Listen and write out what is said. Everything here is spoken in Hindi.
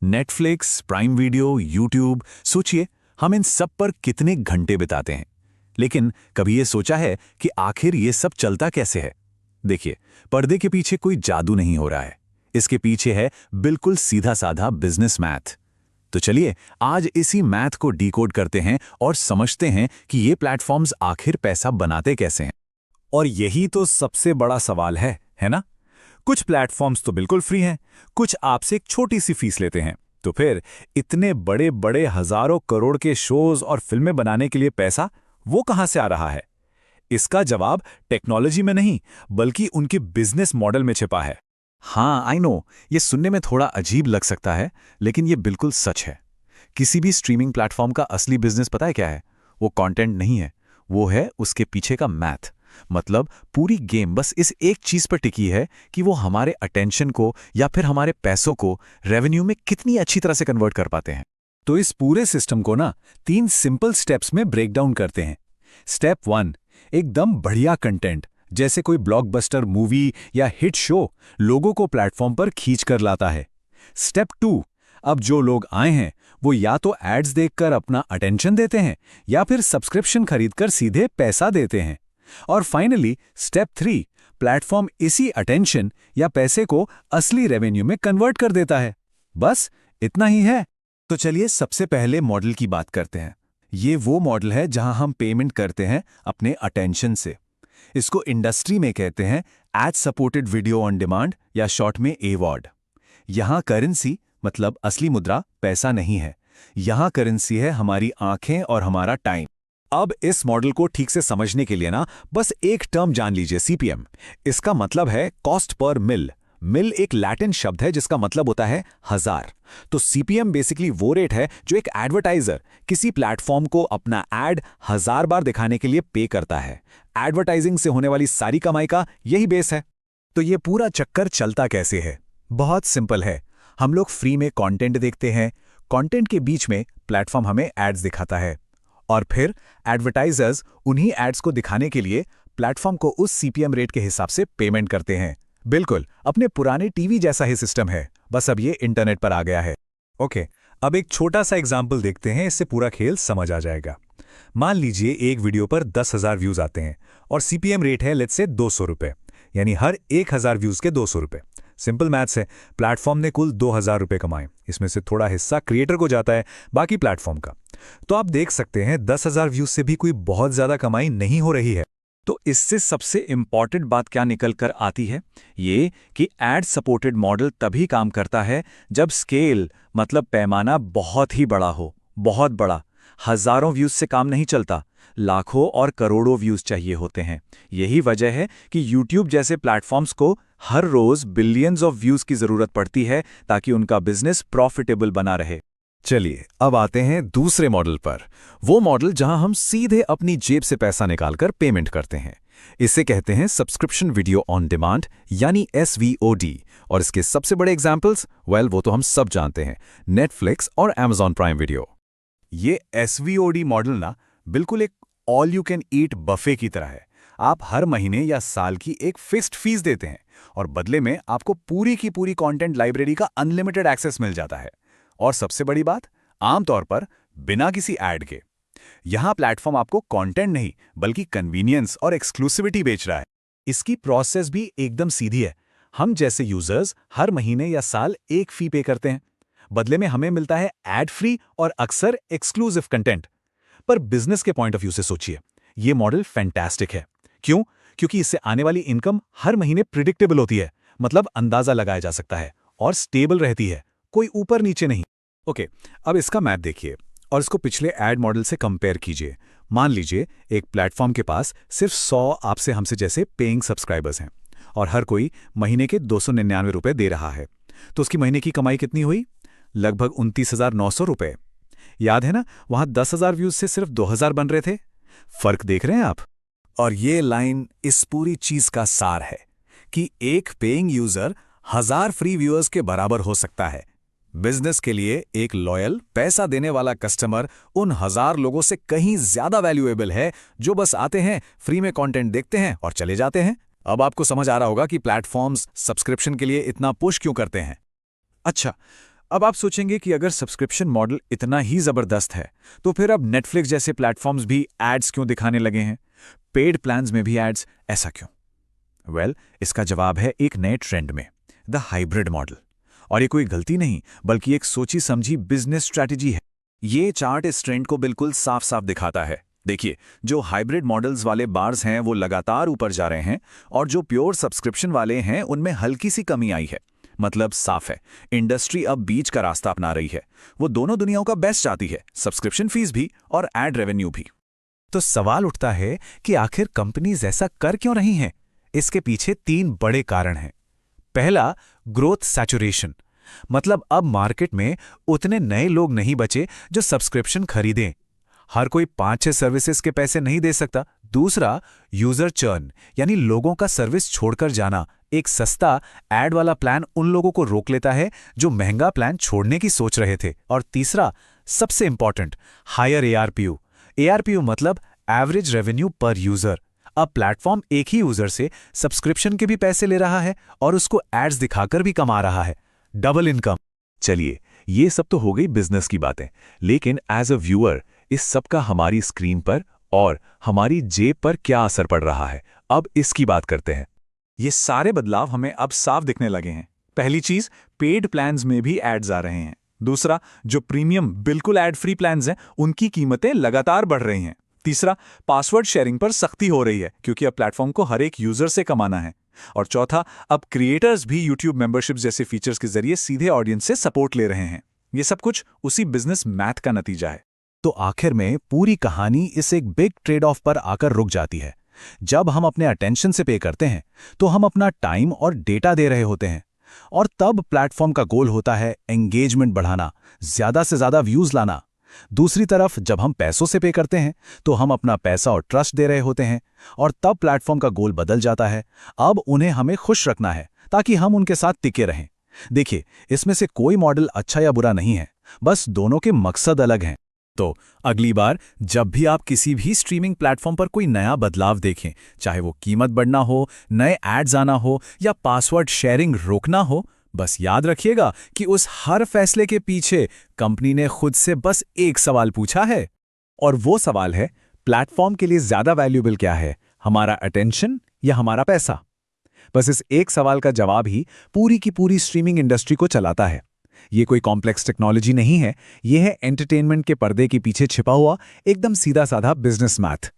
नेटफ्लिक्स, प्राइम वीडियो, यूट्यूब, सोचिए हम इन सब पर कितने घंटे बिताते हैं। लेकिन कभी ये सोचा है कि आखिर ये सब चलता कैसे है? देखिए, पर्दे के पीछे कोई जादू नहीं हो रहा है। इसके पीछे है बिल्कुल सीधा साधा बिजनेस मैथ। तो चलिए आज इसी मैथ को डिकोड करते हैं और समझते हैं कि ये प्लेटफॉर्म्स आखिर पैसा बनाते कैसे हैं। और यही तो सबसे बड़ा सवाल है ना? कुछ प्लेटफॉर्म्स तो बिल्कुल फ्री हैं, कुछ आपसे एक छोटी सी फीस लेते हैं। तो फिर इतने बड़े बड़े हजारों करोड़ के शोज और फिल्में बनाने के लिए पैसा वो कहां से आ रहा है? इसका जवाब टेक्नोलॉजी में नहीं, बल्कि उनके बिजनेस मॉडल में छिपा है। हाँ, आई नो, ये सुनने में थोड़ा अजीब लग सकता है, लेकिन ये बिल्कुल सच है। किसी भी स्ट्रीमिंग प्लेटफॉर्म का असली बिजनेस पता है क्या है? वो कंटेंट नहीं है, वो है उसके पीछे का मैथ। मतलब पूरी गेम बस इस एक चीज पर टिकी है कि वो हमारे अटेंशन को या फिर हमारे पैसों को रेवेन्यू में कितनी अच्छी तरह से कन्वर्ट कर पाते हैं। तो इस पूरे सिस्टम को ना 3 सिंपल स्टेप्स में ब्रेक डाउन करते हैं। स्टेप 1, एकदम बढ़िया कंटेंट, जैसे कोई ब्लॉकबस्टर मूवी या हिट शो लोगों को प्लेटफॉर्म पर खींच कर लाता है। स्टेप 2, अब जो लोग आए हैं वो या तो एड्स देखकर अपना अटेंशन देते हैं या फिर सब्सक्रिप्शन खरीदकर सीधे पैसा देते हैं। और फाइनली स्टेप 3, प्लेटफॉर्म इसी अटेंशन या पैसे को असली रेवेन्यू में कन्वर्ट कर देता है। बस इतना ही है। तो चलिए सबसे पहले मॉडल की बात करते हैं। ये वो मॉडल है जहां हम पेमेंट करते हैं अपने अटेंशन से। इसको इंडस्ट्री में कहते हैं ad supported video on demand या शॉर्ट में एवॉड। यहां करेंसी मतलब असली मुद्रा पैसा नहीं है, यहां करेंसी है हमारी आंखें और हमारा टाइम। अब इस मॉडल को ठीक से समझने के लिए ना बस एक टर्म जान लीजिए, सीपीएम। इसका मतलब है कॉस्ट पर मिल। मिल एक लैटिन शब्द है जिसका मतलब होता है हजार। तो सीपीएम बेसिकली वो रेट है जो एक एडवर्टाइजर किसी प्लेटफॉर्म को अपना एड 1000 बार दिखाने के लिए पे करता है। एडवर्टाइजिंग से होने वाली सारी कमाई का यही बेस है। तो ये पूरा चक्कर चलता कैसे है? बहुत सिंपल है। हम लोग फ्री में कंटेंट देखते हैं, कंटेंट के बीच में प्लेटफॉर्म हमें एड्स दिखाता है और फिर एडवर्टाइजर्स उन्हीं एड्स को दिखाने के लिए प्लेटफॉर्म को उस सीपीएम रेट के हिसाब से पेमेंट करते हैं। बिल्कुल अपने पुराने टीवी जैसा ही सिस्टम है, बस अब ये इंटरनेट पर आ गया है। ओके, अब एक छोटा सा एग्जाम्पल देखते हैं, इससे पूरा खेल समझ आ जाएगा। मान लीजिए एक वीडियो पर 10,000 व्यूज आते हैं और सीपीएम रेट है लेट्स से 200 रुपए, यानी हर 1000 व्यूज के 200 रुपए। सिंपल मैथ्स है। प्लेटफॉर्म ने कुल 2000 रुपए कमाए, इसमें से थोड़ा हिस्सा क्रिएटर को जाता है, बाकी प्लेटफॉर्म का। तो आप देख सकते हैं 10,000 व्यूज से भी कोई बहुत ज्यादा कमाई नहीं हो रही है। तो इससे सबसे इंपॉर्टेंट बात क्या निकल कर आती है? ये कि एड सपोर्टेड मॉडल तभी काम करता है जब स्केल मतलब पैमाना बहुत ही बड़ा हो, बहुत बड़ा। हजारों व्यूज से काम नहीं चलता, लाखों और करोड़ों व्यूज चाहिए होते हैं। यही वजह है कि YouTube जैसे प्लेटफॉर्म्स को हर रोज बिलियंस ऑफ व्यूज की जरूरत पड़ती है ताकि उनका बिजनेस प्रॉफिटेबल बना रहे। चलिए अब आते हैं दूसरे मॉडल पर, वो मॉडल जहां हम सीधे अपनी जेब से पैसा निकालकर पेमेंट करते हैं। इसे कहते हैं सब्सक्रिप्शन वीडियो ऑन डिमांड यानी SVOD। और इसके सबसे बड़े एग्जांपल्स, वो तो हम सब जानते हैं, नेटफ्लिक्स और Amazon प्राइम वीडियो। ये SVOD मॉडल ना बिल्कुल एक all you can eat buffet की तरह है। आप हर महीने या साल की एक फिक्स्ड फीस देते हैं और बदले में आपको पूरी की पूरी कंटेंट लाइब्रेरी का अनलिमिटेड एक्सेस मिल जाता है। और सबसे बड़ी बात, आमतौर पर बिना किसी ऐड के। यहां प्लेटफॉर्म आपको कंटेंट नहीं बल्कि कन्वीनियंस और एक्सक्लूसिविटी बेच रहा है। इसकी प्रोसेस भी एकदम सीधी है। हम जैसे यूजर्स हर महीने या साल एक फी पे करते हैं, बदले में हमें मिलता है एड फ्री और अक्सर एक्सक्लूसिव कंटेंट। पर बिजनेस के पॉइंट ऑफ व्यू से सोचिए, यह मॉडल फैंटास्टिक है। क्यों? क्योंकि इससे आने वाली इनकम हर महीने प्रिडिक्टेबल होती है, मतलब अंदाजा लगाया जा सकता है, और स्टेबल रहती है, कोई ऊपर नीचे नहीं। ओके, अब इसका मैथ देखिए और इसको पिछले एड मॉडल से कंपेयर कीजिए। मान लीजिए एक प्लेटफॉर्म के पास सिर्फ 100 आपसे हमसे जैसे पेइंग सब्सक्राइबर्स हैं और हर कोई महीने के 299 रुपए दे रहा है। तो उसकी महीने की कमाई कितनी हुई? लगभग 29,900 रुपए। याद है ना, वहां 10,000 व्यूज से सिर्फ 2,000 बन रहे थे। फर्क देख रहे हैं आप? और ये लाइन इस पूरी चीज का सार है कि एक पेइंग यूजर 1000 फ्री व्यूअर्स के बराबर हो सकता है। बिजनेस के लिए एक लॉयल पैसा देने वाला कस्टमर उन 1000 लोगों से कहीं ज्यादा वैल्यूएबल है जो बस आते हैं, फ्री में कंटेंट देखते हैं और चले जाते हैं। अब आपको समझ आ रहा होगा कि प्लेटफॉर्म्स सब्सक्रिप्शन के लिए इतना पुश क्यों करते हैं। अच्छा, अब आप सोचेंगे कि अगर सब्सक्रिप्शन मॉडल इतना ही जबरदस्त है तो फिर अब नेटफ्लिक्स जैसे प्लेटफॉर्म्स भी एड्स क्यों दिखाने लगे हैं? पेड प्लान्स में भी एड्स, ऐसा क्यों? वेल, इसका जवाब है एक नए ट्रेंड में, द हाइब्रिड मॉडल। और ये कोई गलती नहीं, बल्कि एक सोची समझी बिजनेस स्ट्रैटेजी है। ये चार्ट इस ट्रेंड को बिल्कुल साफ साफ दिखाता है। देखिए, जो हाइब्रिड मॉडल्स वाले बार्स हैं वो लगातार ऊपर जा रहे हैं, और जो प्योर सब्सक्रिप्शन वाले हैं उनमें हल्की सी कमी आई है। मतलब साफ है, इंडस्ट्री अब बीच का रास्ता अपना रही है। वो दोनों दुनियाओं का बेस्ट चाहती है, सब्सक्रिप्शन फीस भी और एड रेवेन्यू भी। तो सवाल उठता है कि आखिर कंपनीज ऐसा कर क्यों रही हैं? इसके पीछे 3 बड़े कारण हैं। पहला, ग्रोथ सैचुरेशन। मतलब अब मार्केट में उतने नए लोग नहीं बचे जो सब्सक्रिप्शन खरीदें। हर कोई 5-6 सर्विसेज के पैसे नहीं दे सकता। दूसरा, यूजर चर्न, यानी लोगों का सर्विस छोड़कर जाना। एक सस्ता एड वाला प्लान उन लोगों को रोक लेता है जो महंगा प्लान छोड़ने की सोच रहे थे। और तीसरा, सबसे इंपॉर्टेंट, हायर एआरपीयू। एआरपीयू मतलब एवरेज रेवेन्यू पर यूजर। अब प्लेटफॉर्म एक ही यूजर से सब्सक्रिप्शन के भी पैसे ले रहा है और उसको एड्स दिखाकर भी कमा रहा है। Double income. चलिए, ये सब तो हो गई बिजनेस की बातें, लेकिन एज अ व्यूअर इस सब का हमारी स्क्रीन पर और हमारी जेब पर क्या असर पड़ रहा है, अब इसकी बात करते हैं। ये सारे बदलाव हमें अब साफ दिखने लगे हैं। पहली चीज, पेड प्लान्स में भी एड्स आ रहे हैं। दूसरा, जो प्रीमियम बिल्कुल एड फ्री प्लान्स हैं उनकी कीमतें लगातार बढ़ रही हैं। तीसरा, पासवर्ड शेयरिंग पर सख्ती हो रही है क्योंकि अब प्लेटफॉर्म को हर एक यूजर से कमाना है। और चौथा, अब क्रिएटर्स भी यूट्यूब मेंबरशिप जैसे फीचर्स के जरिए सीधे ऑडियंस से सपोर्ट ले रहे हैं। ये सब कुछ उसी बिजनेस मैथ का नतीजा है। तो आखिर में पूरी कहानी इस एक बिग ट्रेड ऑफ पर आकर रुक जाती है। जब हम अपने अटेंशन से पे करते हैं तो हम अपना टाइम और डेटा दे रहे होते हैं, और तब प्लेटफॉर्म का गोल होता है एंगेजमेंट बढ़ाना, ज्यादा से ज्यादा व्यूज लाना। दूसरी तरफ जब हम पैसों से पे करते हैं तो हम अपना पैसा और ट्रस्ट दे रहे होते हैं, और तब प्लेटफॉर्म का गोल बदल जाता है। अब उन्हें हमें खुश रखना है ताकि हम उनके साथ टिके रहें। देखिए, इसमें से कोई मॉडल अच्छा या बुरा नहीं है, बस दोनों के मकसद अलग हैं। तो अगली बार जब भी आप किसी भी स्ट्रीमिंग प्लेटफॉर्म पर कोई नया बदलाव देखें, चाहे वो कीमत बढ़ना हो, नए एड्स आना हो या पासवर्ड शेयरिंग रोकना हो, बस याद रखिएगा कि उस हर फैसले के पीछे कंपनी ने खुद से बस एक सवाल पूछा है, और वो सवाल है, प्लेटफॉर्म के लिए ज्यादा वैल्यूएबल क्या है, हमारा अटेंशन या हमारा पैसा? बस इस एक सवाल का जवाब ही पूरी की पूरी स्ट्रीमिंग इंडस्ट्री को चलाता है। ये कोई कॉम्प्लेक्स टेक्नोलॉजी नहीं है, ये है एंटरटेनमेंट के पर्दे के पीछे छिपा हुआ एकदम सीधा साधा बिजनेस मैथ।